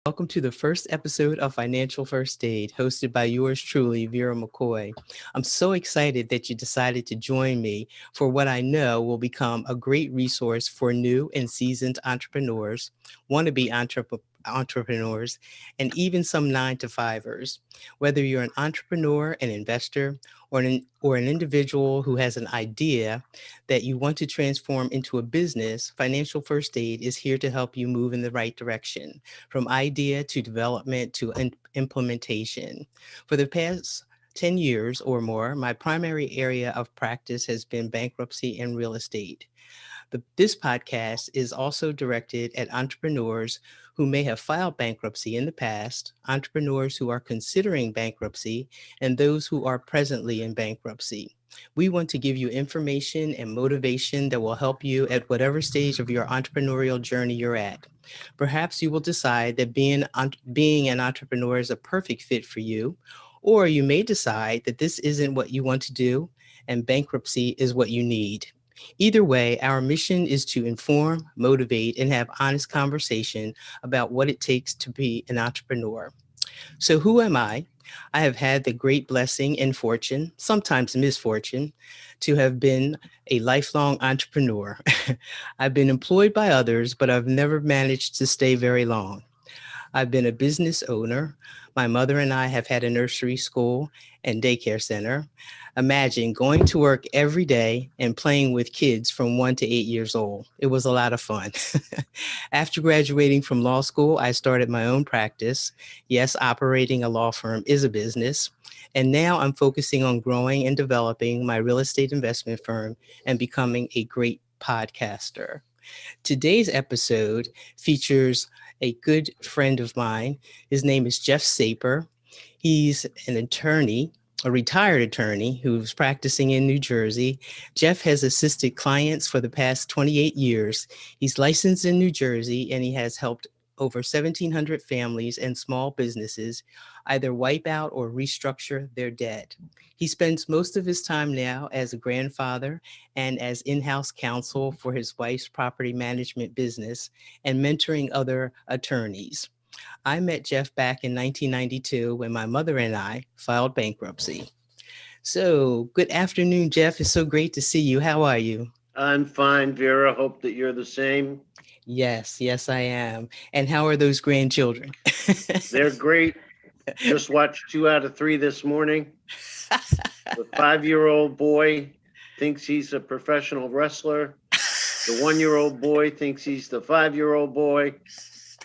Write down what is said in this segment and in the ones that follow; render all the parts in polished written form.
welcome to the first episode of Financial First Aid, hosted by yours truly, Vera McCoy. I'm so excited that you decided to join me for what I know will become a great resource for new and seasoned entrepreneurs, wannabe entrepreneurs, and even some 9 to 5ers. Whether you're an entrepreneur, an investor, or an individual who has an idea that you want to transform into a business, Financial First Aid is here to help you move in the right direction, from idea to development to implementation. For the past 10 years or more, my primary area of practice has been bankruptcy and real estate. This podcast is also directed at entrepreneurs who may have filed bankruptcy in the past, entrepreneurs who are considering bankruptcy, and those who are presently in bankruptcy. We want to give you information and motivation that will help you at whatever stage of your entrepreneurial journey you're at. Perhaps you will decide that being an entrepreneur is a perfect fit for you, or you may decide that this isn't what you want to do and bankruptcy is what you need. Either way, our mission is to inform, motivate, and have honest conversation about what it takes to be an entrepreneur. So, who am I? I have had the great blessing and fortune, sometimes misfortune, to have been a lifelong entrepreneur. I've been employed by others, but I've never managed to stay very long. I've been a business owner. My mother and I have had a nursery school and daycare center. Imagine going to work every day and playing with kids from 1 to 8 years old. It was a lot of fun. After graduating from law school, I started my own practice. Yes, operating a law firm is a business. And now I'm focusing on growing and developing my real estate investment firm and becoming a great podcaster. Today's episode features a good friend of mine. His name is Jeff Saper. He's an attorney, a retired attorney who's practicing in New Jersey. Jeff has assisted clients for the past 28 years. He's licensed in New Jersey and he has helped over 1,700 families and small businesses either wipe out or restructure their debt. He spends most of his time now as a grandfather and as in-house counsel for his wife's property management business and mentoring other attorneys. I met Jeff back in 1992 when my mother and I filed bankruptcy. So, good afternoon, Jeff. It's so great to see you. How are you? I'm fine, Vera. Hope that you're the same. Yes, I am. And how are those grandchildren? They're great. Just watched 2 out of 3 this morning. The 5-year-old boy thinks he's a professional wrestler. The 1-year-old boy thinks he's the 5-year-old boy.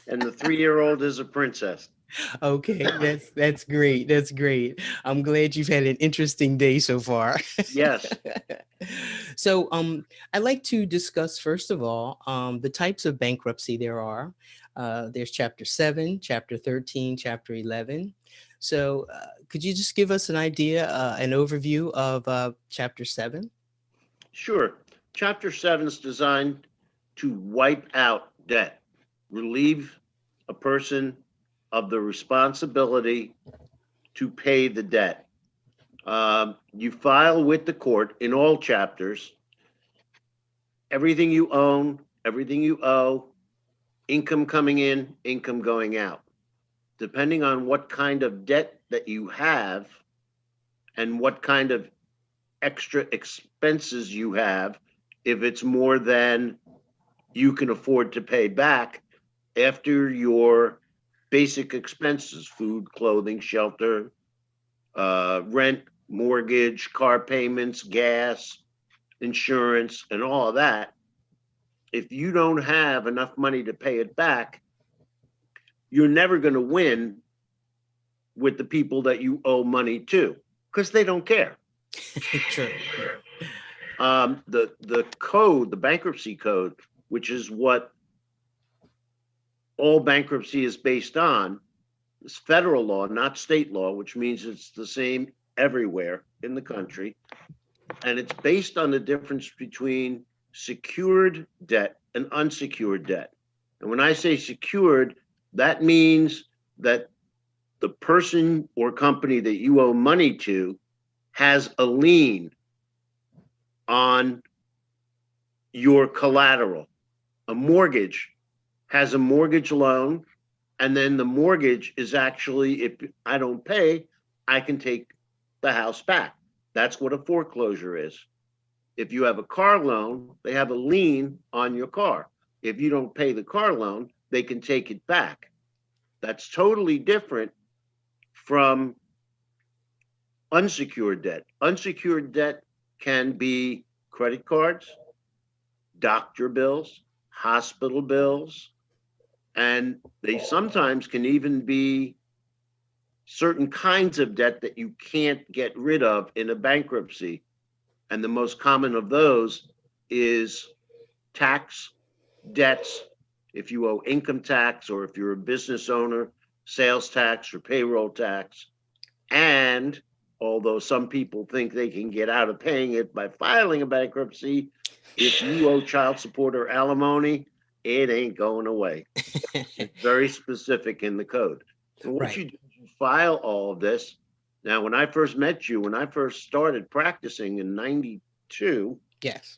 And the 3-year-old is a princess. Okay, that's great. That's great. I'm glad you've had an interesting day so far. Yes. So, I'd like to discuss first of all the types of bankruptcy there are. There's Chapter 7, Chapter 13, Chapter 11. So, could you just give us an idea, an overview of Chapter 7? Sure. Chapter 7 is designed to wipe out debt, relieve a person of the responsibility to pay the debt. You file with the court in all chapters everything you own, everything you owe, income coming in, income going out. Depending on what kind of debt that you have and what kind of extra expenses you have, if it's more than you can afford to pay back after your basic expenses, food, clothing, shelter, rent, mortgage, car payments, gas, insurance, and all of that. If you don't have enough money to pay it back, you're never going to win with the people that you owe money to because they don't care. True. The code, the bankruptcy code, which is what all bankruptcy is based on, is federal law, not state law, which means it's the same everywhere in the country. And it's based on the difference between secured debt and unsecured debt. And when I say secured, that means that the person or company that you owe money to has a lien on your collateral. A mortgage has a mortgage loan And then the mortgage is actually, if I don't pay, I can take the house back. That's what a foreclosure is. If you have a car loan, they have a lien on your car. If you don't pay the car loan, they can take it back. That's totally different from unsecured debt. Unsecured debt can be credit cards, doctor bills, hospital bills, and they sometimes can even be certain kinds of debt that you can't get rid of in a bankruptcy. And the most common of those is tax debts. If you owe income tax, or if you're a business owner, sales tax or payroll tax. And although some people think they can get out of paying it by filing a bankruptcy, if you owe child support or alimony, it ain't going away. It's very specific in the code. And what you do is you file all of this. Now, when I first met you, when I first started practicing in 92, Yes.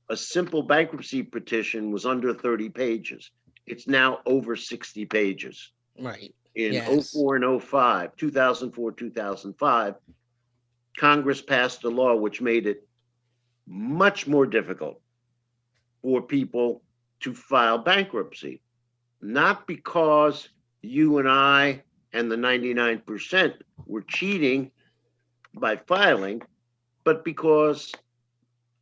a simple bankruptcy petition was under 30 pages. It's now over 60 pages. Right. In Yes. 04 and 05, 2004, 2005, Congress passed a law which made it much more difficult for people to file bankruptcy. Not because you and I and the 99% were cheating by filing, but because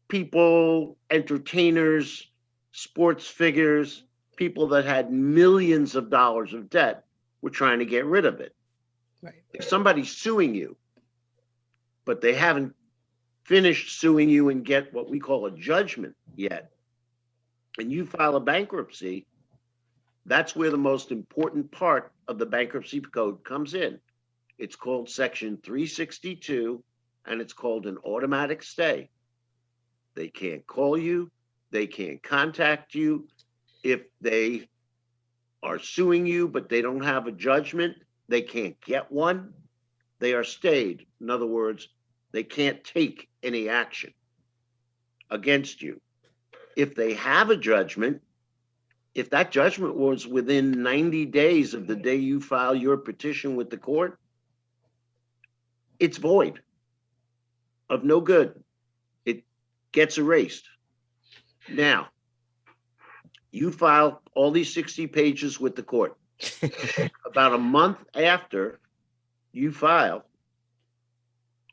people, entertainers, sports figures, people that had millions of dollars of debt were trying to get rid of it. Right. If somebody's suing you, but they haven't finished suing you and get what we call a judgment yet, and you file a bankruptcy, that's where the most important part of the bankruptcy code comes in. It's called Section 362, and it's called an automatic stay. They can't call you, they can't contact you. If they are suing you, but they don't have a judgment, they can't get one. They are stayed. In other words, they can't take any action against you. If they have a judgment, if that judgment was within 90 days of the day you file your petition with the court, it's void, of no good. It gets erased. Now, you file all these 60 pages with the court. About a month after you file,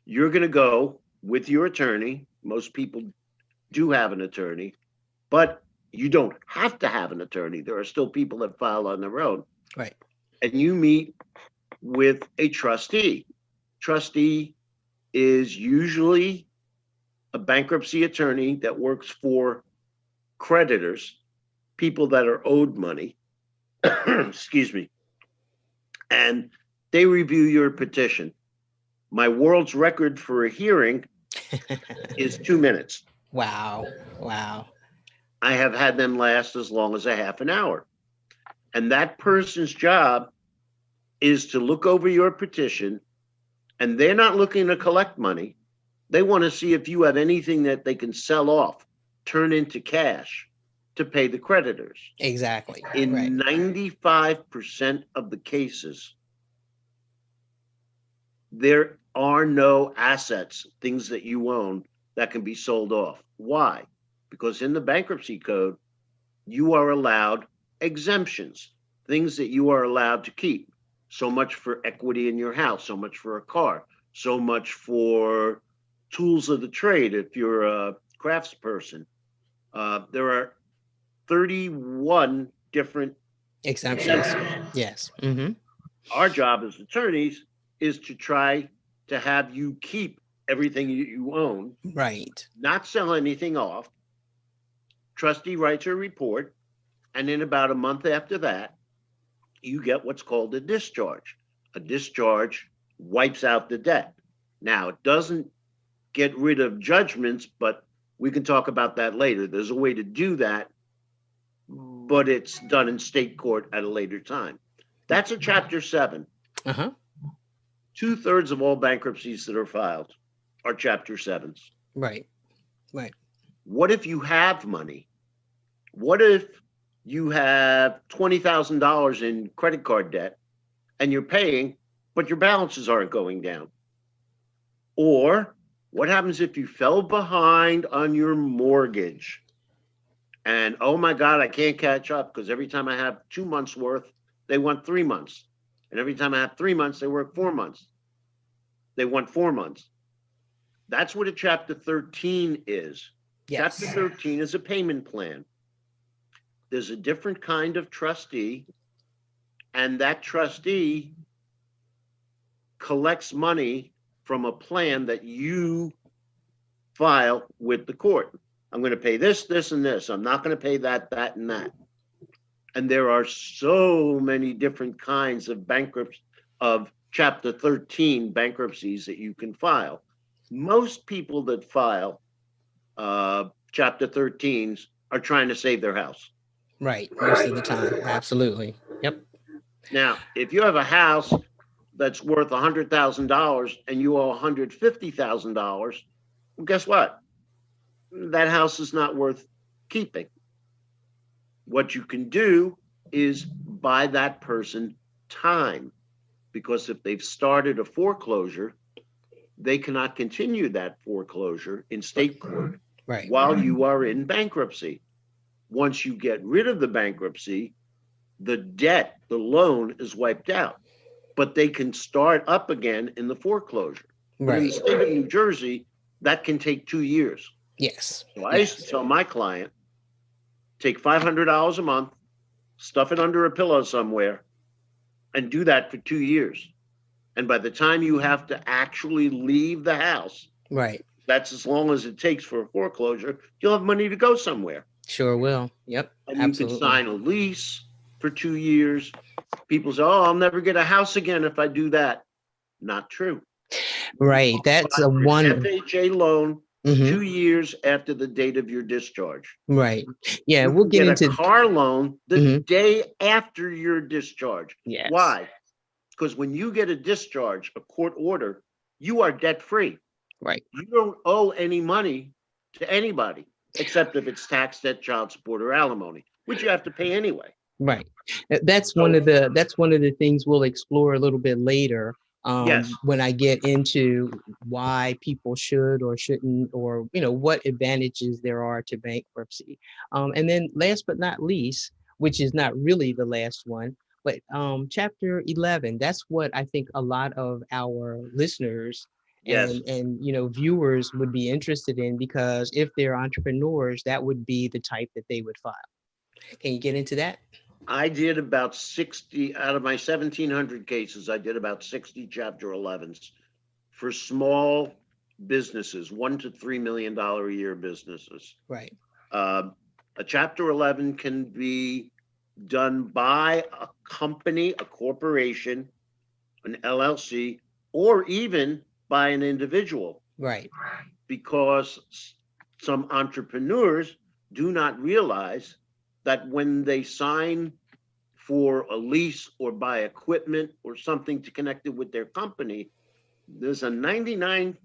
you're going to go with your attorney. Most people do have an attorney, but you don't have to have an attorney. There are still people that file on their own. Right. And you meet with a trustee. Trustee is usually a bankruptcy attorney that works for creditors, people that are owed money. Excuse me. And they review your petition. My world's record for a hearing is 2 minutes. Wow. Wow. I have had them last as long as a half an hour. And that person's job is to look over your petition, and they're not looking to collect money. They want to see if you have anything that they can sell off, turn into cash to pay the creditors. Exactly. In Right. 95% of the cases, there are no assets, things that you own that can be sold off. Why? Because in the bankruptcy code, you are allowed exemptions, things that you are allowed to keep. So much for equity in your house, so much for a car, so much for tools of the trade if you're a craftsperson. There are 31 different Exemptions. Yes. Mm-hmm. Our job as attorneys is to try to have you keep everything you own, Right. not sell anything off. Trustee writes a report, and in about a month after that, you get what's called a discharge. A discharge wipes out the debt. Now, it doesn't get rid of judgments, but we can talk about that later. There's a way to do that, but it's done in state court at a later time. That's a Chapter 7. Uh-huh. 2/3 of all bankruptcies that are filed are Chapter 7s. Right. Right. What if you have money? What if you have $20,000 in credit card debt and you're paying, but your balances aren't going down. Or what happens if you fell behind on your mortgage and, oh my God, I can't catch up because every time I have 2 months worth, they want 3 months. And every time I have 3 months, they work 4 months. They want 4 months. That's what a Chapter 13 is. Yes. Chapter 13 is a payment plan. There's a different kind of trustee, and that trustee collects money from a plan that you file with the court. I'm going to pay this, this, and this. I'm not going to pay that, that, and that. And there are so many different kinds of of Chapter 13 bankruptcies that you can file. Most people that file Chapter 13s are trying to save their house. Right. Most of the time. Absolutely. Yep. Now, if you have a house that's worth $100,000 and you owe $150,000, well, guess what? That house is not worth keeping. What you can do is buy that person time, because if they've started a foreclosure, they cannot continue that foreclosure in state court Right. while you are in bankruptcy. Once you get rid of the bankruptcy, the debt, the loan is wiped out, but they can start up again in the foreclosure. But in the Right. state of New Jersey, that can take 2 years. Yes. So I used to tell my client, take $500 a month, stuff it under a pillow somewhere, and do that for 2 years. And by the time you have to actually leave the house, Right. that's as long as it takes for a foreclosure, you'll have money to go somewhere. Sure will. Yep. And you Absolutely. can sign a lease for 2 years. People say, oh, I'll never get a house again if I do that. Not true. Right. That's a one. FHA loan Mhm. 2 years after the date of your discharge. Right. Yeah, You we'll can get a into car loan the Mhm. day after your discharge. Yes. Why? Because when you get a discharge, a court order, you are debt free. Right. You don't owe any money to anybody, except if it's tax debt, child support, or alimony, which you have to pay anyway. Right. That's one of the things we'll explore a little bit later. Yes. When I get into why people should or shouldn't, or what advantages there are to bankruptcy. And then last but not least, which is not really the last one, but chapter 11, that's what I think a lot of our listeners Yes. and viewers would be interested in, because if they're entrepreneurs, that would be the type that they would file. Can you get into that? I did about 60 out of my 1,700 cases. I did about 60 Chapter 11s for small businesses, $1 to $3 million a year businesses. Right. A Chapter 11 can be done by a company, a corporation, an LLC, or even by an individual. Right. Because some entrepreneurs do not realize that when they sign for a lease or buy equipment or something to connect it with their company, there's a 99%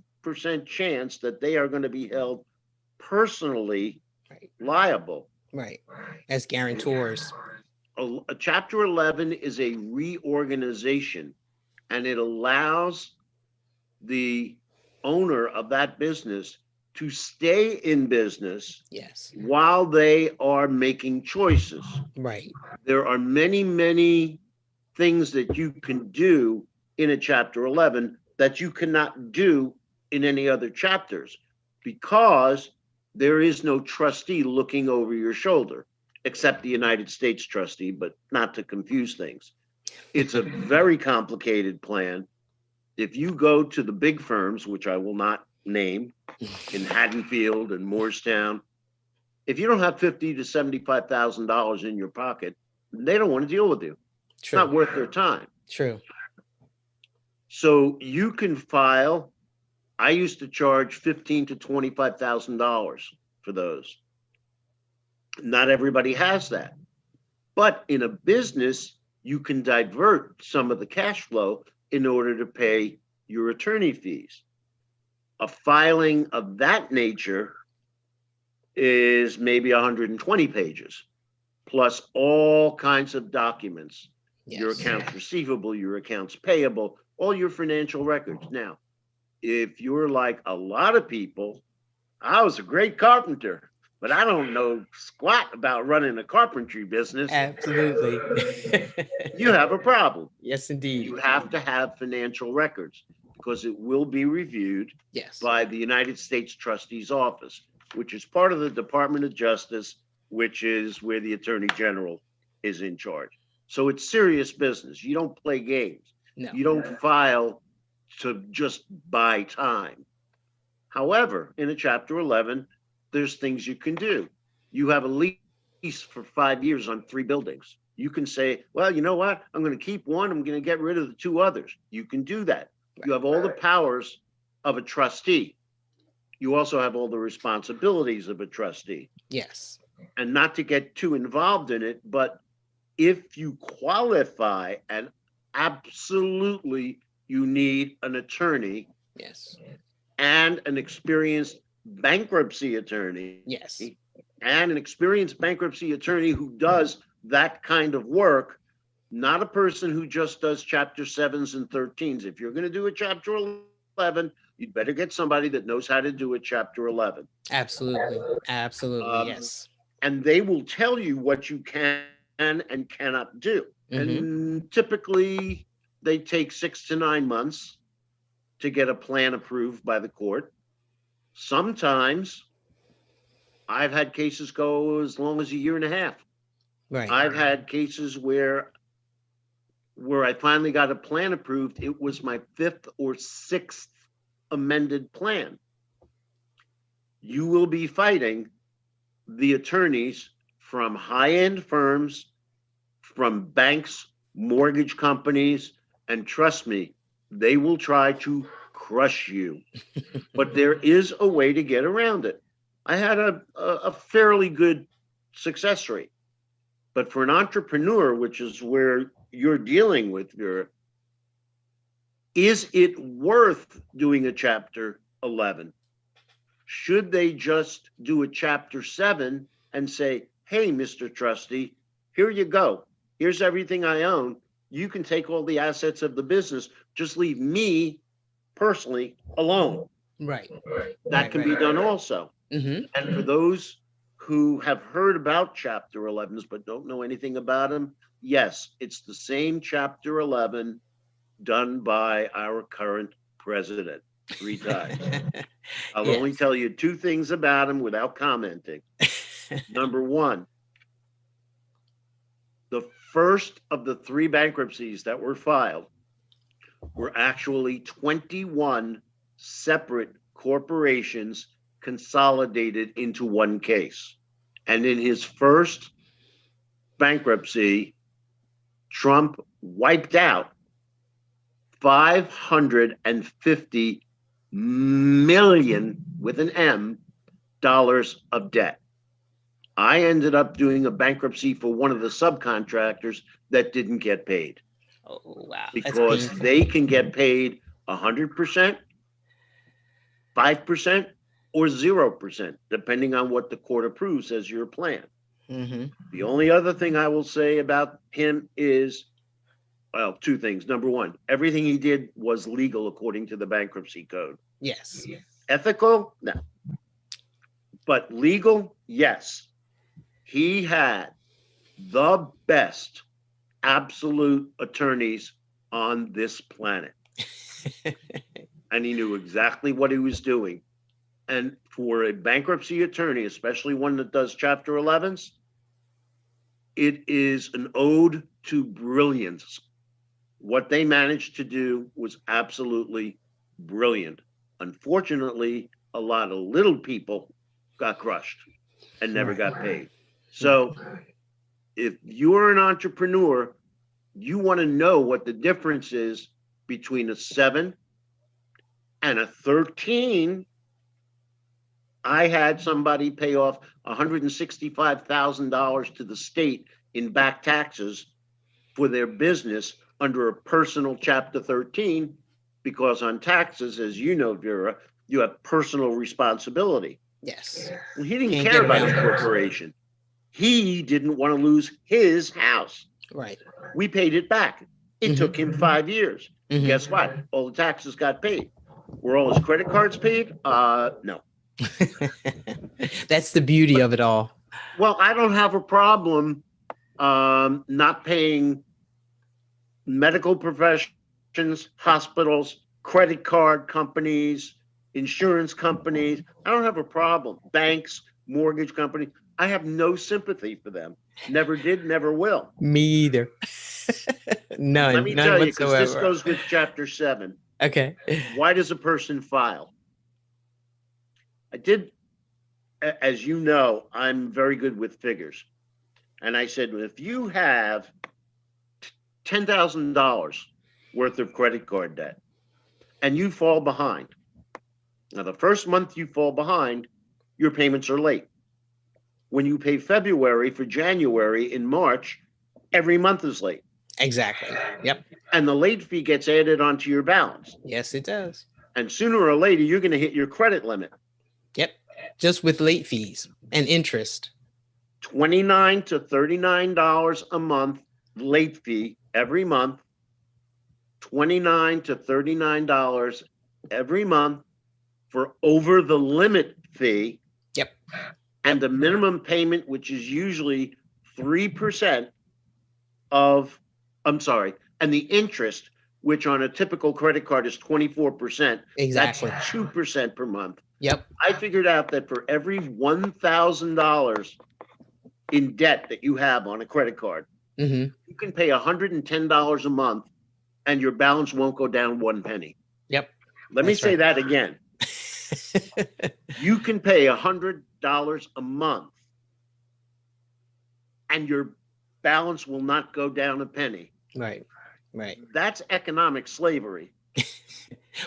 chance that they are going to be held personally liable. Right. As guarantors. A Chapter 11 is a reorganization, and it allows the owner of that business to stay in business. Yes. While they are making choices. Right. There are many, many things that you can do in a Chapter 11 that you cannot do in any other chapters, because there is no trustee looking over your shoulder, except the United States trustee, but not to confuse things. It's a very complicated plan. If you go to the big firms, which I will not name, in Haddonfield and Moorestown, if you don't have $50,000 to $75,000 in your pocket, they don't want to deal with you. It's True. not worth their time. True. So you can file. I used to charge $15,000 to $25,000 for those. Not everybody has that. But in a business, you can divert some of the cash flow in order to pay your attorney fees. A filing of that nature is maybe 120 pages. plus all kinds of documents, your Yes. accounts receivable, your accounts payable, all your financial records. Now, if you're like a lot of people, I was a great carpenter, but I don't know squat about running a carpentry business. Absolutely. You have a problem. Yes, indeed. You have to have financial records because it will be reviewed Yes. by the United States Trustee's Office, which is part of the Department of Justice, which is where the Attorney General is in charge. So it's serious business. You don't play games. No. You don't file to just buy time. However, in a Chapter 11, there's things you can do. You have a lease for 5 years on 3 buildings. You can say, well, you know what? I'm going to keep one. I'm going to get rid of the 2 others. You can do that. You have all the powers of a trustee. You also have all the responsibilities of a trustee. Yes. And not to get too involved in it, but if you qualify, and absolutely you need an attorney Yes. and an experienced bankruptcy attorney, Yes. and an experienced bankruptcy attorney who does that kind of work, not a person who just does Chapter 7s and 13s. If you're going to do a Chapter 11, you'd better get somebody that knows how to do a Chapter 11. Absolutely. Absolutely. Yes. And they will tell you what you can and cannot do. Mhm. And typically, they take 6 to 9 months to get a plan approved by the court. Sometimes I've had cases go as long as a year and a half. Right. I've had cases where I finally got a plan approved. It was my 5th or 6th amended plan. You will be fighting the attorneys from high-end firms, from banks, mortgage companies, and trust me, they will try to crush you. But there is a way to get around it. I had a fairly good success rate. But for an entrepreneur, which is where you're dealing with, is it worth doing a Chapter 11? Should they just do a Chapter 7 and say, hey, Mr. Trustee, here you go. Here's everything I own. You can take all the assets of the business. Just leave me personally alone. Right. That can be done also. Mm-hmm. And for those who have heard about Chapter 11s but don't know anything about them, yes, it's the same Chapter 11 done by our current president 3 times. I'll only tell you 2 things about him without commenting. Number 1, the first of the 3 bankruptcies that were filed were actually 21 separate corporations consolidated into one case. And in his first bankruptcy, Trump wiped out $550 million with an M dollars of debt. I ended up doing a bankruptcy for one of the subcontractors that didn't get paid. Oh, wow. Because they can get paid 100%, 5%, or 0%, depending on what the court approves as your plan. Mm-hmm. The only other thing I will say about him is, well, 2 things. Number 1, everything he did was legal according to the bankruptcy code. Yes. Ethical? No. But legal? Yes. He had the best absolute attorneys on this planet. And he knew exactly what he was doing. And for a bankruptcy attorney, especially one that does Chapter 11s, it is an ode to brilliance. What they managed to do was absolutely brilliant. Unfortunately, a lot of little people got crushed and never got paid. So if you're an entrepreneur, you want to know what the difference is between a 7 and a 13. I had somebody pay off $165,000 to the state in back taxes for their business under a personal Chapter 13, because on taxes, as you know, Vera, you have personal responsibility. Yes. Well, he didn't Can't care get about his around it. corporation. He didn't want to lose his house. Right. We paid it back. It took him 5 years. Mhm. Guess what? All the taxes got paid. Were all his credit cards paid? No. That's the beauty of it all. Well, I don't have a problem not paying medical professions, hospitals, credit card companies, insurance companies. I don't have a problem. Banks, mortgage companies. I have no sympathy for them. Never did, never will. Me either. None. Let me None tell you, because this whatsoever. goes with chapter 7. Okay. Why does a person file? I did, as you know, I'm very good with figures. And I said, if you have $10,000 worth of credit card debt and you fall behind, now the first month you fall behind, your payments are late. When you pay February for January in March, every month is late. Exactly. Yep. And the late fee gets added onto your balance. Yes, it does. And sooner or later, you're going to hit your credit limit. Yep. Just with late fees and interest. $29 to $39 a month late fee every month. $29 to $39 every month for over the limit fee. Yep. And the minimum payment, which is usually 3% of, and the interest, which on a typical credit card is 24%. Exactly. That's 2% per month. Yep. I figured out that for every $1,000 in debt that you have on a credit card, you can pay $110 a month and your balance won't go down 1 penny. Yep. Let me say that again. You can pay $100 a month and your balance will not go down a penny. Right. Right. That's economic slavery.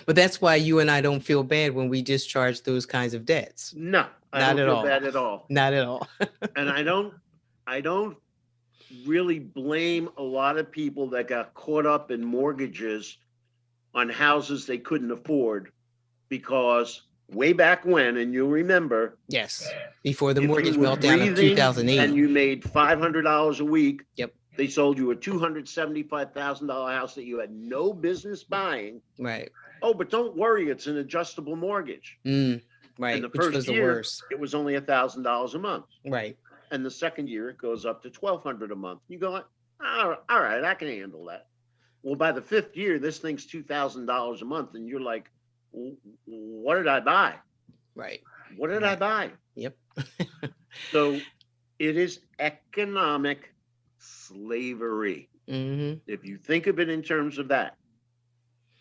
But that's why you and I don't feel bad when we discharge those kinds of debts. No, I Not don't at feel all. bad at all. Not at all. And I don't really blame a lot of people that got caught up in mortgages on houses they couldn't afford, because way back when, and you'll remember, Yes. Before the if mortgage you were meltdown of breathing 2008. and you made $500 a week, Yep. they sold you a $275,000 house that you had no business buying. Right. Oh, but don't worry, it's an adjustable mortgage. Right. And the Which first was the year, worst. it was only $1,000 a month. Right. And the second year, it goes up to $1,200 a month. You go, all right, I can handle that. Well, by the fifth year, this thing's $2,000 a month, and you're like, what did I buy? Right. What did I buy? Yep. So it is economic slavery. If you think of it in terms of that,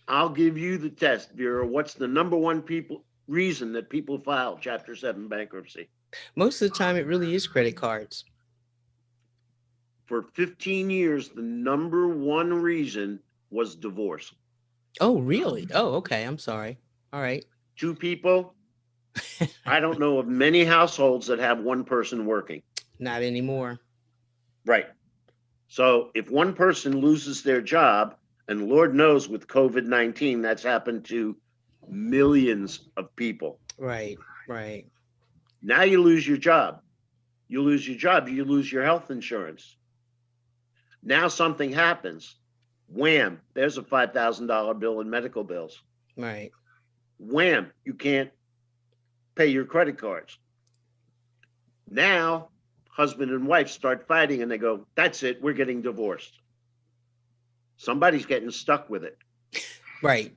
I'll give you the test, Vera. What's the number one reason that people file Chapter 7 bankruptcy? Most of the time, it really is credit cards. For 15 years, the number one reason was divorce. Oh, really? Oh, okay. I'm sorry. All right. 2 people. I don't know of many households that have one person working. Not anymore. Right. So if one person loses their job, and Lord knows with COVID-19, that's happened to millions of people. Right. Right. Now you lose your job. You lose your job, you lose your health insurance. Now something happens. Wham, there's a $5,000 bill in medical bills. Right. Wham, you can't pay your credit cards. Now, husband and wife start fighting and they go, that's it, we're getting divorced. Somebody's getting stuck with it. Right.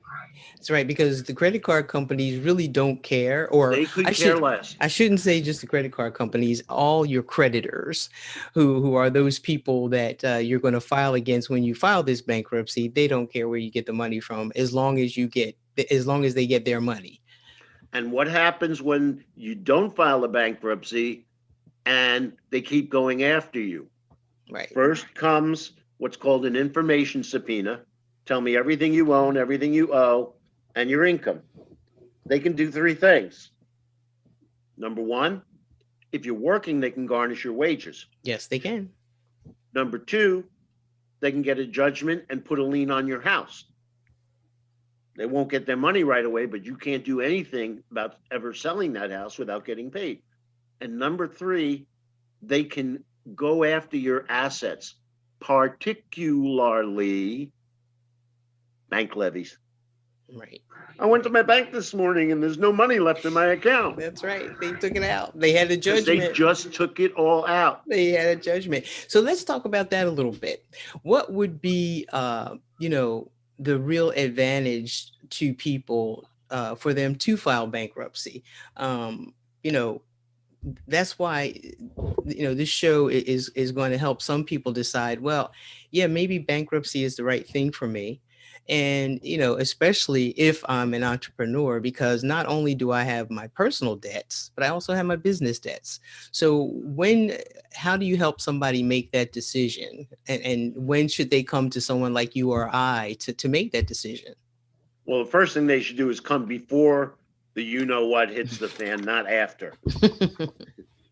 That's right. Because the credit card companies really don't care, or they could care less. I shouldn't say just the credit card companies, all your creditors who are those people that you're going to file against when you file this bankruptcy. They don't care where you get the money from, as long as they get their money. And what happens when you don't file a bankruptcy and they keep going after you? Right. First comes what's called an information subpoena. Tell me everything you own, everything you owe, and your income. They can do 3 things. Number 1, if you're working, they can garnish your wages. Yes, they can. Number 2, they can get a judgment and put a lien on your house. They won't get their money right away, but you can't do anything about ever selling that house without getting paid. And number 3, they can go after your assets, particularly bank levies. Right. I went to my bank this morning and there's no money left in my account That's right. They took it out. They had a because they judgment. just took it all out. They had a judgment. So let's talk about that a little bit. What would be, the real advantage to people for them to file bankruptcy? Um, you know, that's why this show is going to help some people decide, well, yeah, maybe bankruptcy is the right thing for me. And especially if I'm an entrepreneur, because not only do I have my personal debts, but I also have my business debts. So how do you help somebody make that decision, and when should they come to someone like you or I to make that decision? Well, the first thing they should do is come before the what hits the fan, not after.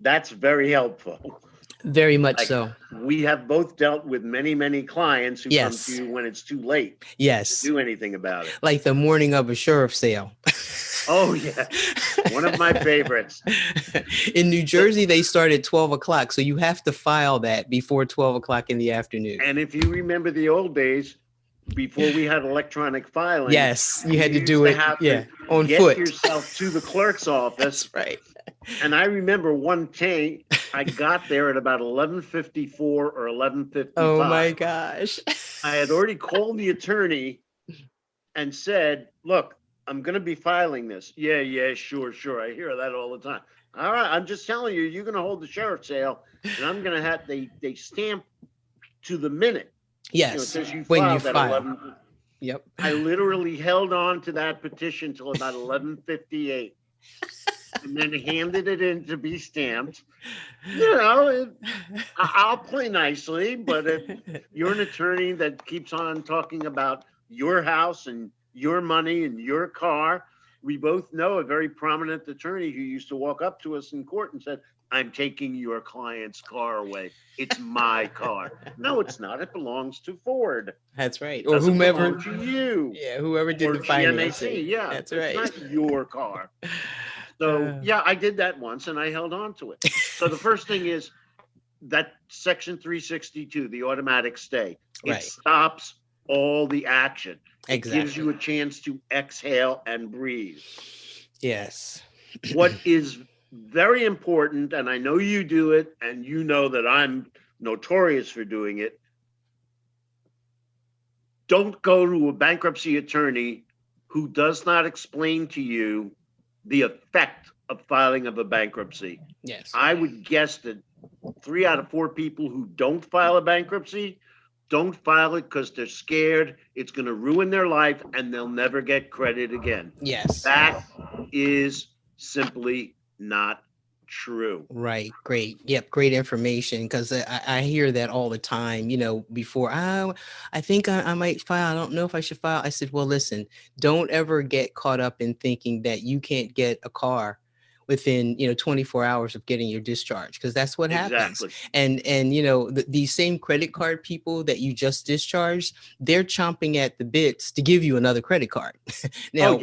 That's very helpful. Very much so. We have both dealt with many, many clients who come to you when it's too late Yes. to do anything about it. Like the morning of a sheriff sale. Oh, yeah. One of my favorites. In New Jersey, they start at 12 o'clock. So you have to file that before 12 o'clock in the afternoon. And if you remember the old days, before we had electronic filing. Yes, you had to do it on get foot. Yourself to the clerk's office. That's right. And I remember one day I got there at about 11:54 or 11:55. Oh my gosh. I had already called the attorney and said, look, I'm going to be filing this. Yeah, sure. I hear that all the time. All right, I'm just telling you, you're going to hold the sheriff's sale, and I'm going to have, they stamp to the minute. Yes, it says you when you filed file. at 11. Yep. I literally held on to that petition till about 11:58. And then handed it in to be stamped. I'll play nicely, but if you're an attorney that keeps on talking about your house and your money and your car, we both know a very prominent attorney who used to walk up to us in court and said, I'm taking your client's car away. It's my car. No, it's not. It belongs to Ford. That's right. Or whomever. To you. Yeah, whoever did the financing. Yeah, that's right. It's not your car. So, I did that once and I held on to it. So the first thing is that Section 362, the automatic stay, it stops all the action. Exactly. It gives you a chance to exhale and breathe. Yes. What is very important, and I know you do it, and you know that I'm notorious for doing it, don't go to a bankruptcy attorney who does not explain to you the effect of filing of a bankruptcy. Yes. I would guess that 3 out of 4 people who don't file a bankruptcy don't file it because they're scared it's going to ruin their life and they'll never get credit again. Yes. That is simply not true. Right. Great. Yep. Great information. Because I hear that all the time, before I think I might file. I don't know if I should file. I said, well, listen, don't ever get caught up in thinking that you can't get a car within 24 hours of getting your discharge, because that's what happens. And these same credit card people that you just discharged, they're chomping at the bits to give you another credit card. Now,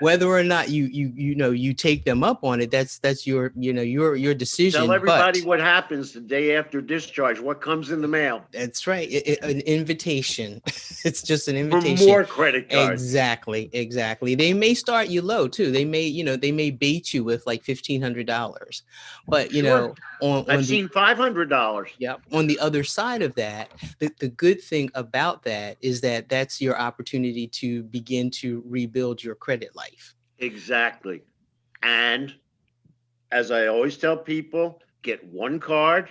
whether or not you take them up on it, that's your decision. Tell everybody what happens the day after discharge. What comes in the mail? That's right. An invitation. It's just an invitation for more credit cards. Exactly. They may start you low too. They may bait you with like $1,500, but I've seen $500. Yep. On the other side of that, the good thing about that is that that's your opportunity to begin to rebuild your credit life. Exactly. And as I always tell people, get one card,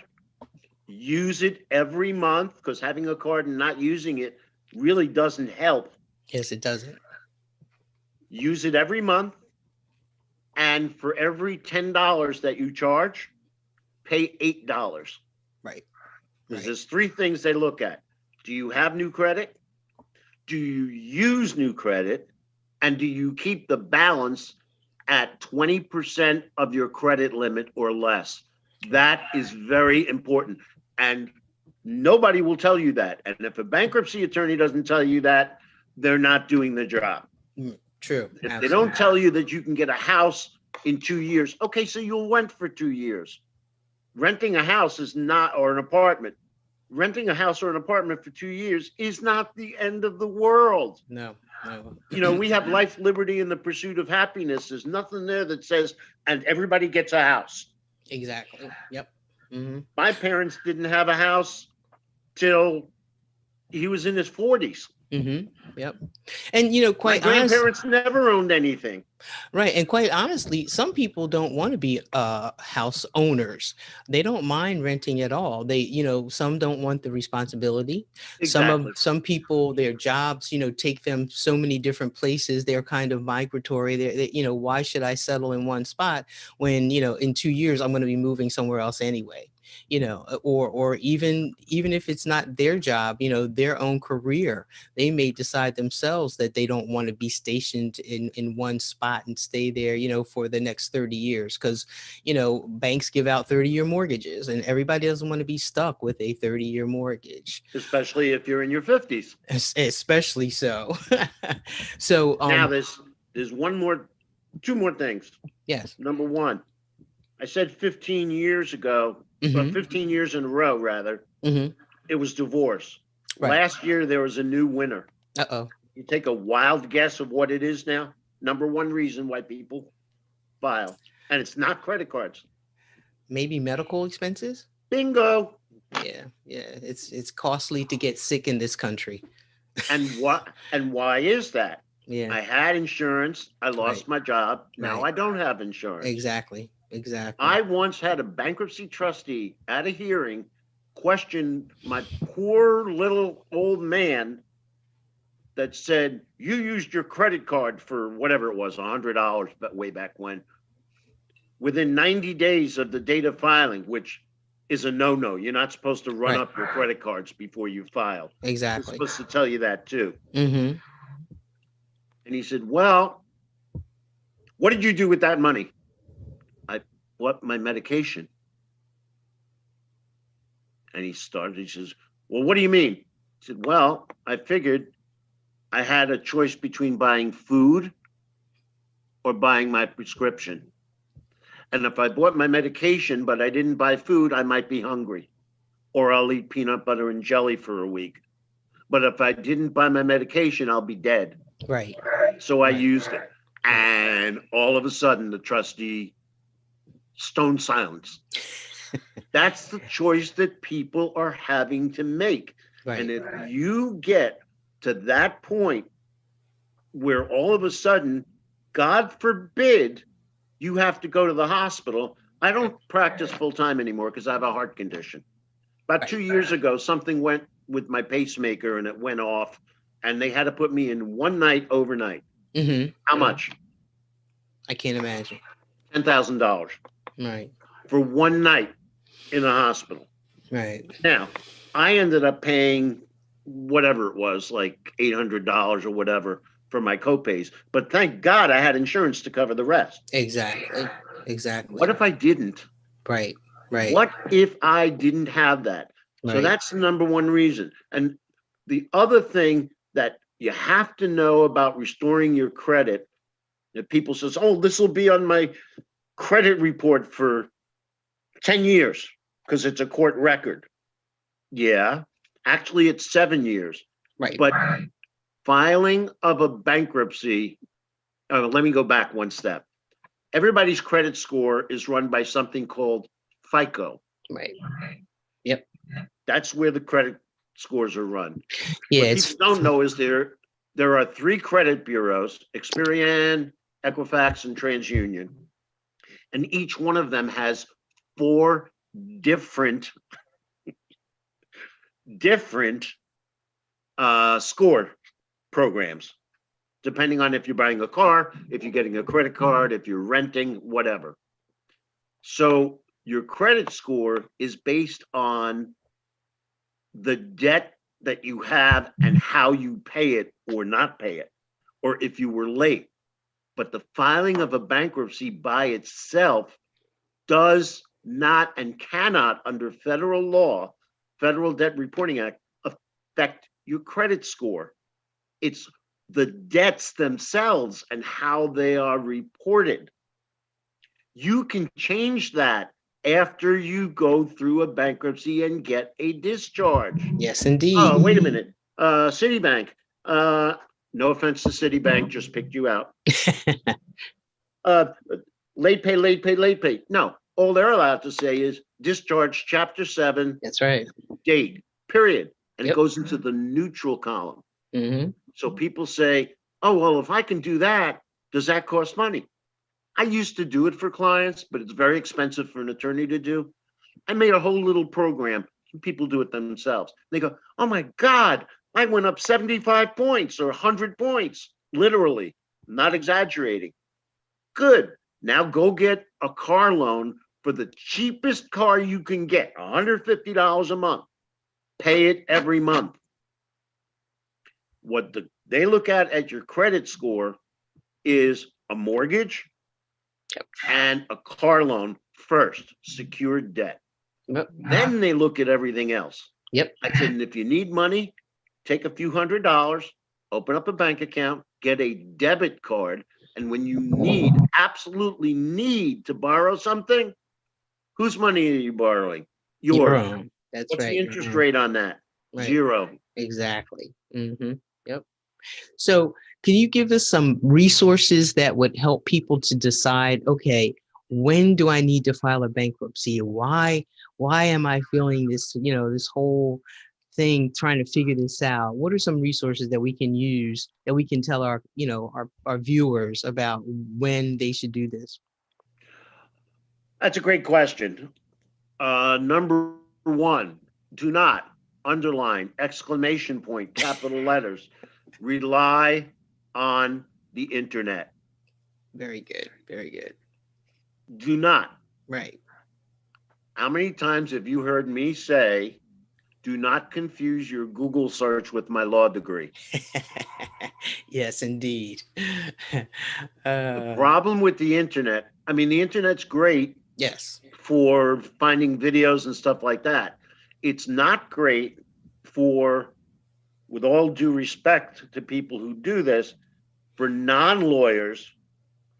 use it every month, because having a card and not using it really doesn't help. Yes, it doesn't. Use it every month. And for every $10 that you charge, pay $8. Right. Because there's 3 things they look at. Do you have new credit? Do you use new credit? And do you keep the balance at 20% of your credit limit or less? That is very important. And nobody will tell you that. And if a bankruptcy attorney doesn't tell you that, they're not doing the job. True. If Absolutely. They don't tell you that you can get a house in 2 years, okay, so you'll rent for 2 years. renting a house is not, or an apartment, renting a house or an apartment for 2 years is not the end of the world. No, no. You know, we have life, liberty, and the pursuit of happiness. There's nothing there that says, and everybody gets a house. Exactly. Yep. Mm-hmm. My parents didn't have a house till he was in his 40s. Mm-hmm. Yep. And you know, My quite honestly, grandparents never owned anything. right. And quite honestly, some people don't want to be house owners. They don't mind renting at all. They, you know, some don't want the responsibility. Exactly. Some people, their jobs, you know, take them so many different places. They're kind of migratory. You know, why should I settle in one spot when, you know, in 2 years I'm going to be moving somewhere else anyway? You know, or even if it's not their job, you know, their own career, they may decide themselves that they don't want to be stationed in one spot and stay there, you know, for the next 30 years. Because, you know, banks give out 30-year mortgages and everybody doesn't want to be stuck with a 30-year mortgage. Especially if you're in your 50s. Especially so. So now there's two more things. Yes. Number one, I said 15 years ago, Mm-hmm. 15 years in a row, rather, Mm-hmm. it was divorce. Right. Last year, there was a new winner. Uh-oh. You take a wild guess of what it is now. Number one reason why people file, and it's not credit cards. Maybe medical expenses. Bingo. Yeah. It's costly to get sick in this country. And why is that? Yeah. I had insurance. I lost my job. Now Right. I don't have insurance. Exactly. I once had a bankruptcy trustee at a hearing question my poor little old man that said, you used your credit card for whatever it was, $100, but way back when, within 90 days of the date of filing, which is a no-no. You're not supposed to run Right. up your credit cards before you file. Exactly. They're supposed to tell you that too. Mm-hmm. And he said, well, what did you do with that money? I bought my medication. And he says, well, what do you mean? He said, well, I figured I had a choice between buying food or buying my prescription. And if I bought my medication, but I didn't buy food, I might be hungry, or I'll eat peanut butter and jelly for a week. But if I didn't buy my medication, I'll be dead. Right. So I used it. And all of a sudden, the trustee, stone silence. That's the choice that people are having to make. Right. And if you get to that point where all of a sudden, God forbid, you have to go to the hospital. I don't practice full time anymore because I have a heart condition. About 2 years ago, something went with my pacemaker and it went off, and they had to put me in one night overnight. Mm-hmm. How much? I can't imagine. $10,000. Right. For one night in a hospital. Right. Now, I ended up paying whatever it was, like $800 or whatever for my copays. But thank God I had insurance to cover the rest. Exactly. What if I didn't? Right. What if I didn't have that? Right. So that's the number one reason. And the other thing that you have to know about restoring your credit, that people says, oh, this will be on my credit report for 10 years because it's a court record. Yeah, actually it's 7 years. Right. But filing of a bankruptcy, let me go back one step. Everybody's credit score is run by something called FICO. Right. Yep. That's where the credit scores are run. Yeah. What people don't know is there are 3 credit bureaus, Experian, Equifax, and TransUnion. And each one of them has 4 different score programs, depending on if you're buying a car, if you're getting a credit card, if you're renting, whatever. So your credit score is based on the debt that you have and how you pay it or not pay it, or if you were late. But the filing of a bankruptcy by itself does not and cannot, under federal law, Federal Debt Reporting Act, affect your credit score. It's the debts themselves and how they are reported. You can change that after you go through a bankruptcy and get a discharge. Yes, indeed. Oh, wait a minute. Citibank. No offense to Citibank, just picked you out. Late pay, late pay, late pay. No, all they're allowed to say is discharge chapter 7. That's right. Date, period. And Yep. it goes into the neutral column. Mm-hmm. So people say, oh, well, if I can do that, does that cost money? I used to do it for clients, but it's very expensive for an attorney to do. I made a whole little program. People do it themselves. They go, oh my God, I went up 75 points or 100 points, literally, not exaggerating. Good. Now go get a car loan for the cheapest car you can get, $150 a month. Pay it every month. What they look at your credit score is a mortgage and a car loan first, secured debt. Yep. Then they look at everything else. Yep. I said, if you need money, take a few $100s, open up a bank account, get a debit card, and when you absolutely need to borrow something, whose money are you borrowing? Yours. Your own. That's What's right. the interest rate on that? Right. 0. Exactly. Mm-hmm. Yep. So can you give us some resources that would help people to decide, okay, when do I need to file a bankruptcy? Why am I feeling this, this whole thing, trying to figure this out? What are some resources that we can use that we can tell our viewers about when they should do this? That's a great question. Number 1, do not underline, exclamation point, capital letters, rely on the internet. Very good. Very good. Do not. Right. How many times have you heard me say, do not confuse your Google search with my law degree? Yes, indeed. The problem with the internet, the internet's great. Yes. For finding videos and stuff like that. It's not great for, with all due respect to people who do this, for non-lawyers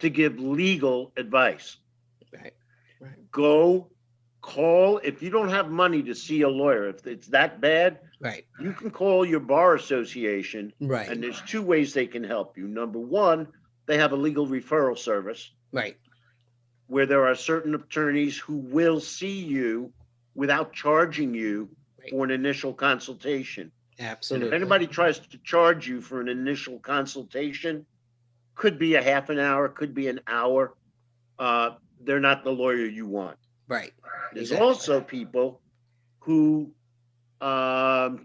to give legal advice. Right. Go call, if you don't have money to see a lawyer, if it's that bad, right, you can call your bar association. Right. And there's 2 ways they can help you. Number 1, they have a legal referral service. Right. Where there are certain attorneys who will see you without charging you for an initial consultation. Absolutely. And if anybody tries to charge you for an initial consultation, could be a half an hour, could be an hour. They're not the lawyer you want. Right. There's also people who do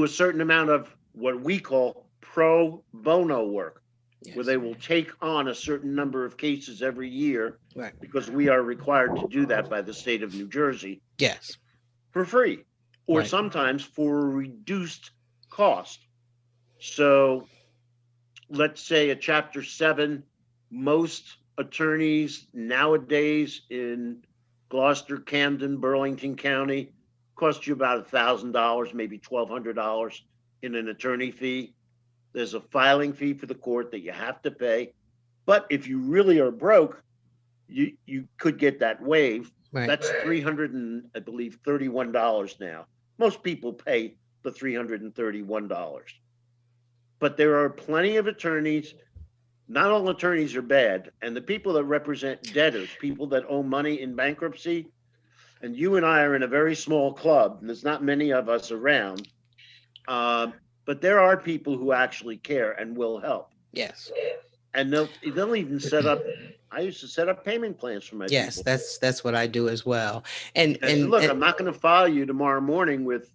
a certain amount of what we call pro bono work. Yes. Where they will take on a certain number of cases every year, right, because we are required to do that by the state of New Jersey. Yes. For free, or right, sometimes for a reduced cost. So let's say a Chapter 7, most attorneys nowadays in Gloucester, Camden, Burlington County cost you about $1,000, maybe $1,200 in an attorney fee. There's a filing fee for the court that you have to pay. But if you really are broke, you could get that waived. Right. That's $331 now. Most people pay the $331. But there are plenty of attorneys. Not all attorneys are bad. And the people that represent debtors, people that owe money in bankruptcy, and you and I are in a very small club, and there's not many of us around. But there are people who actually care and will help. Yes. And they'll even set up. I used to set up payment plans for my yes, people. That's what I do as well. And look, I'm not going to file you tomorrow morning with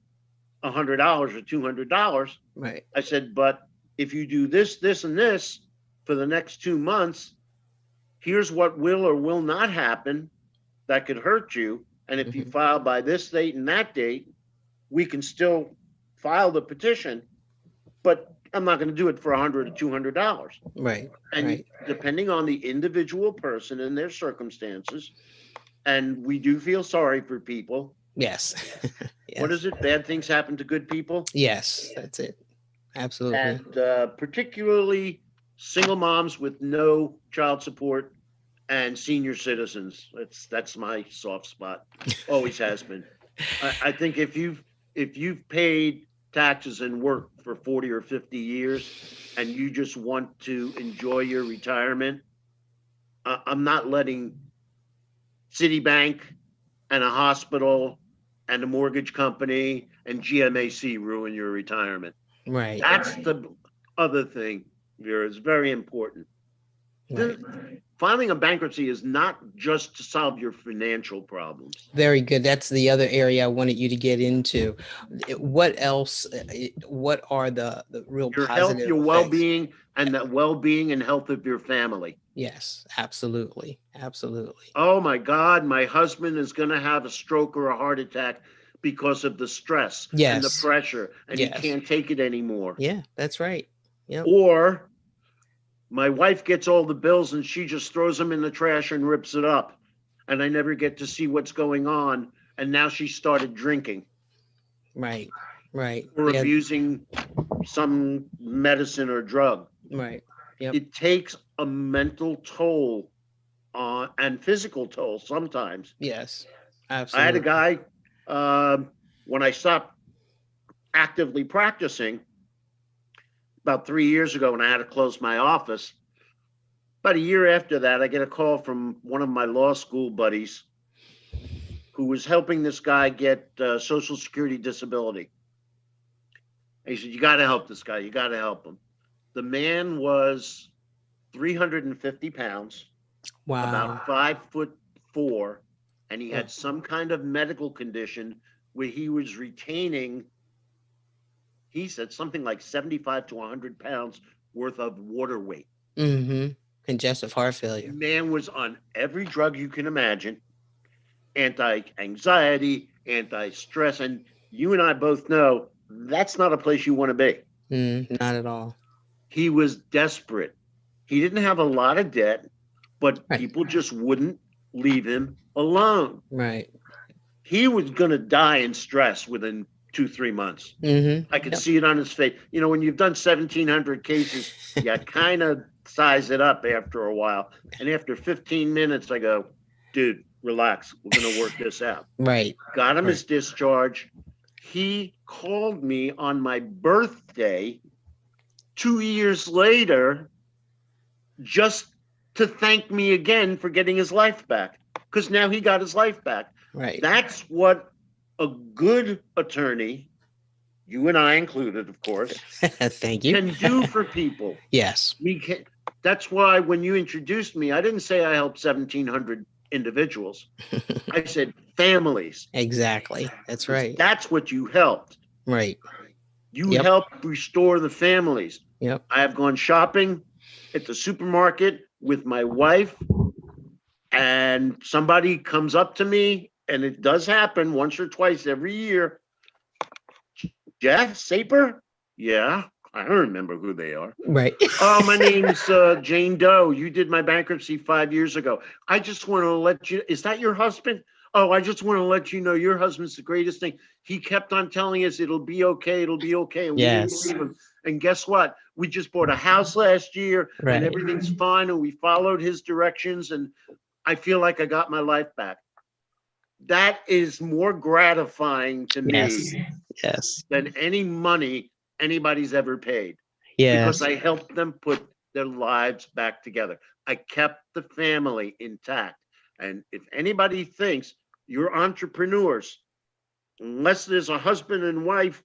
$100 or $200. Right. I said, but if you do this, this, and this for the next 2 months, here's what will or will not happen that could hurt you. And if you file by this date and that date, we can still file the petition, but I'm not going to do it for $100 or $200. Right. And depending on the individual person and their circumstances, and we do feel sorry for people. Yes. Yes. What is it? Bad things happen to good people? Yes, that's it. Absolutely. And particularly single moms with no child support and senior citizens. That's my soft spot. Always has been. I think if you've paid taxes and worked for 40 or 50 years and you just want to enjoy your retirement, I'm not letting Citibank and a hospital and a mortgage company and GMAC ruin your retirement. Right. That's the other thing, Vera. It's very important. Right. Filing a bankruptcy is not just to solve your financial problems. Very good. That's the other area I wanted you to get into. What else? What are the real Your health, positive your effects? well-being, and the well-being and health of your family. Yes, absolutely. Absolutely. Oh my God, my husband is going to have a stroke or a heart attack because of the stress and the Yes. pressure, and he Yes. can't take it anymore. Yeah, that's right. Yep. Or my wife gets all the bills and she just throws them in the trash and rips it up, and I never get to see what's going on. And now she started drinking Right. Right. or Yeah. abusing some medicine or drug. Right. Yep. It takes a mental toll and physical toll sometimes. Yes. I Absolutely. had a guy, when I stopped actively practicing about 3 years ago, and I had to close my office. About a year after that, I get a call from one of my law school buddies who was helping this guy get Social Security disability. And he said, "You got to help this guy. You got to help him." The man was 350 pounds, Wow. about 5'4", and he had some kind of medical condition where he was retaining, he said, something like 75 to 100 pounds worth of water weight. Mm-hmm. Congestive heart failure. Man was on every drug you can imagine, anti-anxiety, anti-stress, and you and I both know that's not a place you want to be. Not at all. He was desperate. He didn't have a lot of debt, but Right. people just wouldn't leave him alone. Right. He was going to die in stress within 2-3 months. Mm-hmm. I could see it on his face. You know, when you've done 1,700 cases, you kind of size it up after a while. And after 15 minutes, I go, "Dude, relax. We're going to work this out." Right. Got him Right. his discharge. He called me on my birthday 2 years later just to thank me again for getting his life back, because now he got his life back. Right. That's what a good attorney, you and I included, of course, Thank you. can do for people. Yes. We can. That's why when you introduced me, I didn't say I helped 1,700 individuals. I said families. Exactly. That's right. That's what you helped. Right. You Yep. helped restore the families. Yep. I have gone shopping at the supermarket with my wife, and somebody comes up to me, and it does happen once or twice every year. "Jeff, Saper?" "Yeah, I don't remember who they are." Right. "Oh, my name's Jane Doe. You did my bankruptcy 5 years ago. I just want to let you," "Is that your husband?" "Oh, I just want to let you know your husband's the greatest thing. He kept on telling us it'll be okay, it'll be okay." And we didn't Yes. believe him. And guess what? We just bought a house last year, Right. and everything's fine, and we followed his directions, and I feel like I got my life back. That is more gratifying to Yes. me Yes. than any money anybody's ever paid, Yes. because I helped them put their lives back together. I kept the family intact. And if anybody thinks you're entrepreneurs, unless there's a husband and wife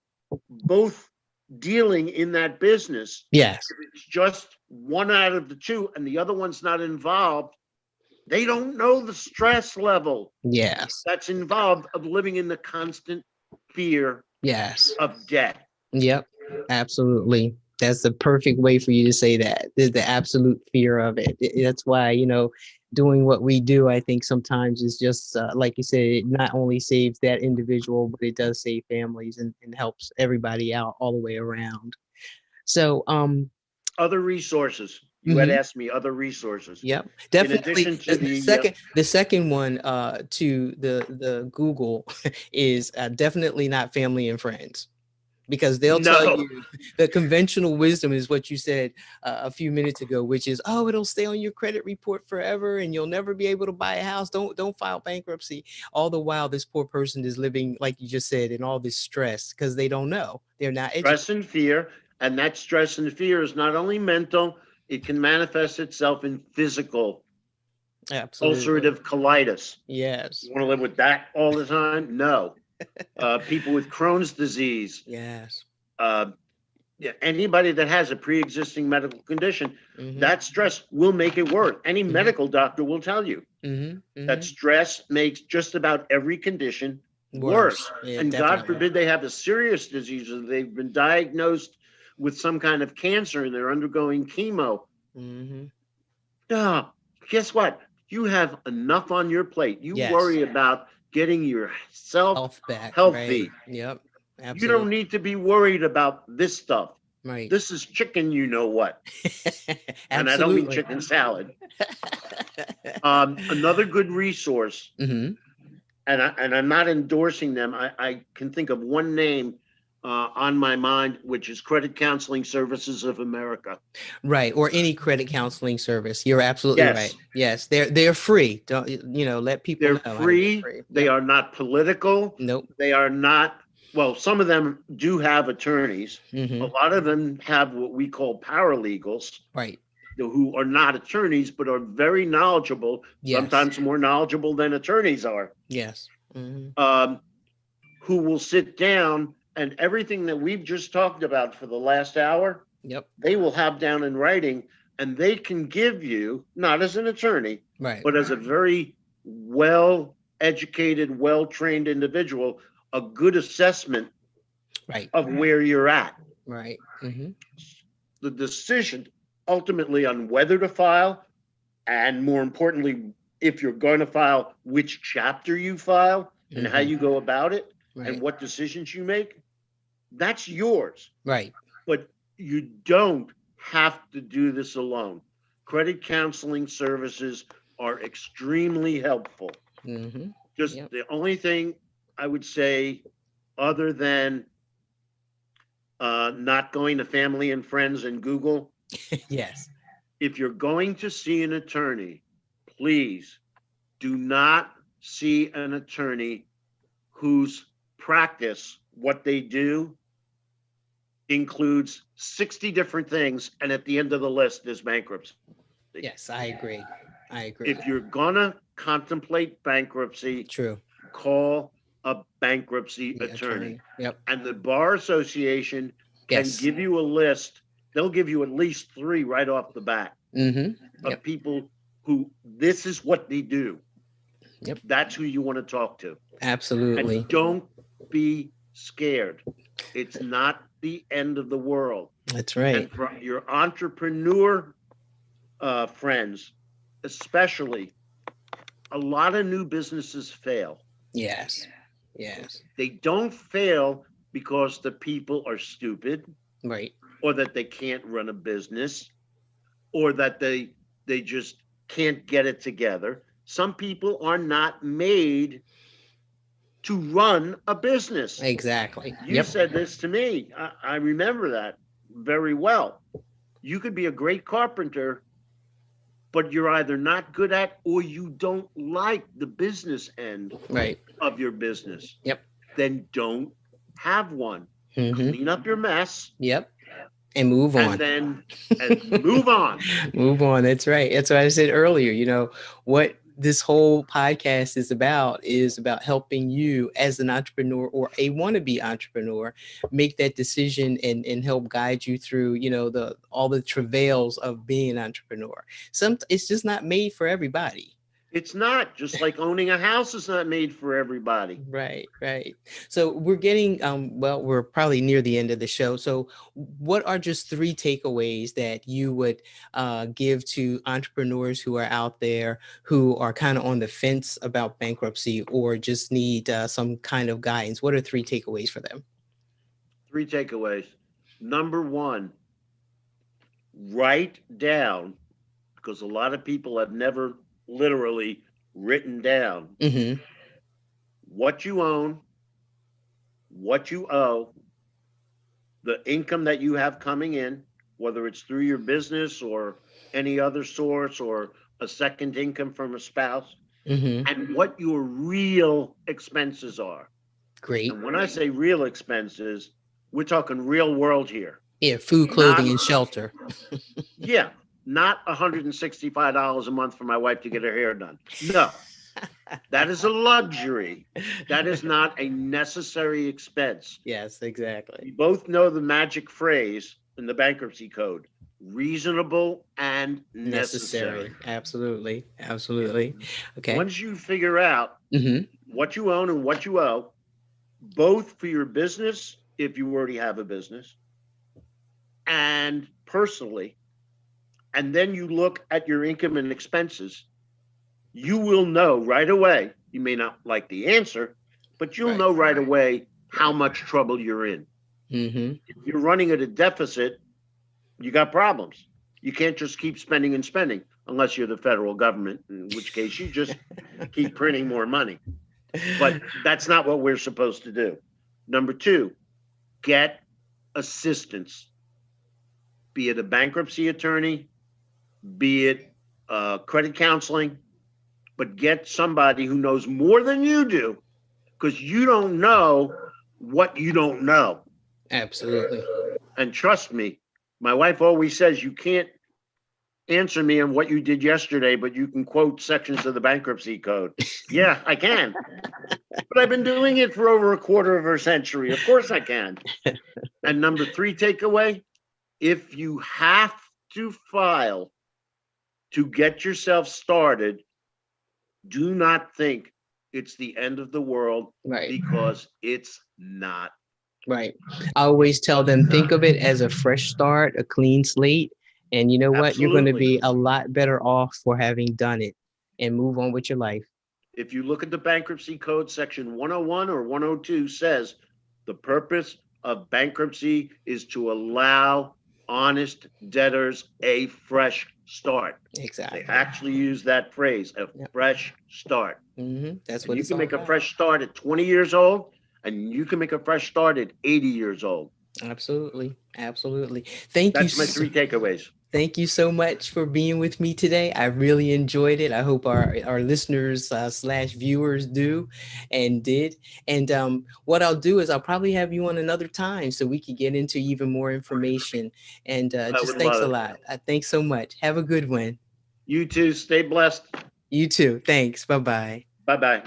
both dealing in that business, Yes. if it's just one out of the two and the other one's not involved, they don't know the stress level Yes. that's involved of living in the constant fear Yes. of debt. Yep. Absolutely. That's the perfect way for you to say that. The absolute fear of it. That's why, doing what we do, I think sometimes is just, like you said, it not only saves that individual, but it does save families and helps everybody out all the way around. So, Other resources. You had asked me other resources. yep, definitely. addition to The second one to the Google is definitely not family and friends. because they'll tell No, you the conventional wisdom is what you said a few minutes ago, which is, oh, it'll stay on your credit report forever and you'll never be able to buy a house. Don't file bankruptcy. All the while, this poor person is living, like you just said, in all this stress because they don't know. They're not educated. stress and fear. And that stress and fear is not only mental, it can manifest itself in physical Absolutely. ulcerative colitis. Yes. You want to live with that all the time? No. People with Crohn's disease, Yes. uh, yeah, anybody that has a pre-existing medical condition, Mm-hmm. that stress will make it worse. Any Mm-hmm. medical doctor will tell you Mm-hmm. that stress makes just about every condition worse. Yeah, And God definitely. forbid they have a serious disease or they've been diagnosed with some kind of cancer and they're undergoing chemo. Mm-hmm. Yeah, guess what? You have enough on your plate. You Yes. worry about getting yourself Health back. Right. healthy. Yep. You don't Absolutely. need to be worried about this stuff. Right. This is chicken, you know what? And I don't mean Absolutely. chicken salad. Another good resource, Mm-hmm. and I'm not endorsing them. I can think of one name on my mind, which is Credit Counseling Services of America. Right. Or any credit counseling service. You're absolutely Yes, right. Yes. They're free. Don't let people they're know how to get free. free. They Yep. are not political. Nope. They are not, well, some of them do have attorneys. A Mm-hmm. lot of them have what we call paralegals, Right. who are not attorneys, but are very knowledgeable, Yes. sometimes more knowledgeable than attorneys are, Yes. Mm-hmm. who will sit down and everything that we've just talked about for the last hour, Yep. they will have down in writing, and they can give you, not as an attorney, Right. but as a very well-educated, well-trained individual, a good assessment Right. of where you're at. Right. Mm-hmm. The decision ultimately on whether to file, and more importantly, if you're going to file, which chapter you file and how Mm-hmm. you go about it and Right. what decisions you make, that's yours. Right. But you don't have to do this alone. Credit counseling services are extremely helpful. Mm-hmm. Just Yep. the only thing I would say, other than not going to family and friends and Google, Yes. if you're going to see an attorney, please do not see an attorney whose practice, what they do, includes 60 different things, and at the end of the list is bankruptcy. Yes. I agree. I agree. If you're gonna contemplate bankruptcy, True. call a bankruptcy The attorney. Yep. And the Bar Association can Yes. give you a list. They'll give you at least 3 right off the bat Mm-hmm. of Yep. people who this is what they do. Yep. That's who you want to talk to. Absolutely. And don't be scared. It's not the end of the world. That's right. And for your entrepreneur friends, especially, a lot of new businesses fail. Yes. Yes. They don't fail because the people are stupid, Right. or that they can't run a business, or that they just can't get it together. Some people are not made to run a business. Exactly. You Yep. said this to me. I remember that very well. You could be a great carpenter, but you're either not good at or you don't like the business end Right. of your business. Yep. Then don't have one. Mm-hmm. Clean up your mess Yep. And move on. and then move on. Move on. That's right. That's what I said earlier. What this whole podcast is about helping you as an entrepreneur or a wannabe entrepreneur make that decision and help guide you through, all the travails of being an entrepreneur. It's just not made for everybody. It's not, just like owning a house is not made for everybody. Right. So we're getting, we're probably near the end of the show. So what are just 3 takeaways that you would give to entrepreneurs who are out there who are kind of on the fence about bankruptcy or just need some kind of guidance? What are 3 takeaways for them? 3 takeaways. Number 1, write down, because a lot of people have never literally written down what you own, what you owe, the income that you have coming in, whether it's through your business or any other source or a second income from a spouse, and what your real expenses are. Great. And when I say real expenses, we're talking real world here. Yeah, food, clothing, and shelter. Yeah, not $165 a month for my wife to get her hair done. No, that is a luxury. That is not a necessary expense. Yes, We exactly. both know the magic phrase in the bankruptcy code: reasonable and necessary. Absolutely. Absolutely. Okay. Once you figure out what you own and what you owe, both for your business, if you already have a business, and personally, and then you look at your income and expenses, you will know right away. You may not like the answer, but you'll know right away how much trouble you're in. If you're running at a deficit, you got problems. You can't just keep spending and spending unless you're the federal government, in which case you just keep printing more money. But that's not what we're supposed to do. Number two, get assistance, be it a bankruptcy attorney, be it credit counseling, but get somebody who knows more than you do, because you don't know what you don't know. Absolutely. And trust me, my wife always says you can't answer me on what you did yesterday, but you can quote sections of the bankruptcy code. Yeah, I can. But I've been doing it for over a quarter of a century. Of course I can. And number three takeaway, if you have to file to get yourself started, do not think it's the end of the world, because it's not. Right. I always tell them, think of it as a fresh start, a clean slate. And you know what? You're going to be a lot better off for having done it, and move on with your life. If you look at the bankruptcy code, section 101 or 102 says the purpose of bankruptcy is to allow honest debtors a fresh start. Exactly. They actually use that phrase, a fresh start. That's And what you it's can all make a about. fresh start at 20 years old, and you can make a fresh start at 80 years old. Absolutely. Absolutely. Thank you. That's my three takeaways. Thank you so much for being with me today. I really enjoyed it. I hope our listeners slash viewers do and did. And what I'll do is I'll probably have you on another time so we can get into even more information. And just thanks a lot. Thanks so much. Have a good one. You too. Stay blessed. You too. Thanks. Bye-bye. Bye-bye.